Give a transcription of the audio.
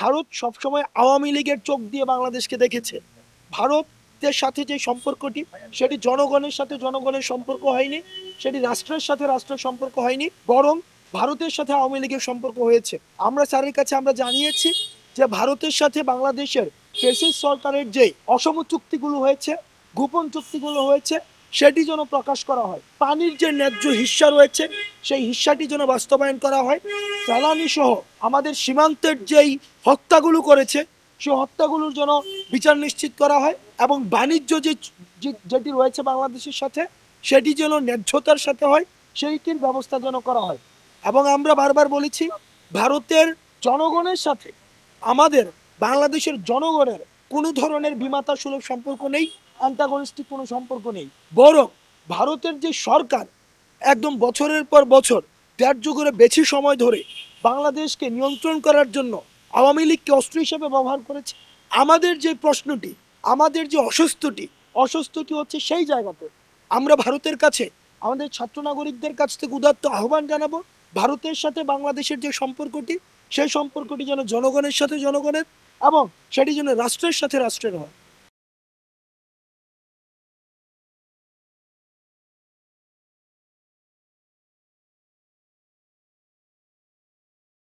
ভারত সবসময় আওয়ামী লীগের চোখ দিয়ে বাংলাদেশকে দেখেছে। ভারতের সাথে যে সম্পর্কটি, সেটি জনগণের সাথে জনগণের সম্পর্ক হয়নি, সেটি রাষ্ট্রের সাথে রাষ্ট্রের সম্পর্ক হয়নি, বরং ভারতের সাথে আওয়ামী লীগের সম্পর্ক হয়েছে। আমরা স্যারের কাছে আমরা জানিয়েছি যে ভারতের সাথে বাংলাদেশের ফ্যাসিস্ট সরকারের যে অসম চুক্তিগুলো হয়েছে, গোপন চুক্তিগুলো হয়েছে, সেটি যেন প্রকাশ করা হয়। পানির যে ন্যায্য হিস্সা রয়েছে, সেই হিস্সাটি যেন বাস্তবায়ন করা হয়। ফেলানি সহ আমাদের সীমান্তের যেই হত্যাগুলো করেছে, সেই হত্যাগুলোর জন্য বিচার নিশ্চিত করা হয়, এবং বাণিজ্য যেটি রয়েছে বাংলাদেশের সাথে, সেটি যেন ন্যায্যতার সাথে হয়, সেইটির ব্যবস্থা যেন করা হয়। এবং আমরা বারবার বলেছি, ভারতের জনগণের সাথে আমাদের বাংলাদেশের জনগণের কোনো ধরনের বিমাতা সুলভ সম্পর্ক নেই, অ্যান্টাগনিস্টিক কোনো সম্পর্ক নেই। বরং ভারতের যে সরকার একদম বছরের পর বছর, 1.5 যুগের বেশি সময় ধরে বাংলাদেশকে নিয়ন্ত্রণ করার জন্য আওয়ামী লীগকে অস্ত্র হিসেবে ব্যবহার করেছে। আমাদের যে প্রশ্নটি, আমাদের যে অস্বস্তিটি হচ্ছে সেই জায়গাতে। আমরা ভারতের কাছে, আমাদের ছাত্র নাগরিকদের কাছ থেকে উদাত্ত আহ্বান জানাবো, ভারতের সাথে বাংলাদেশের যে সম্পর্কটি, সেই সম্পর্কটি যেন জনগণের সাথে জনগণের, এবং সেটি যেন রাষ্ট্রের সাথে রাষ্ট্রের হয়।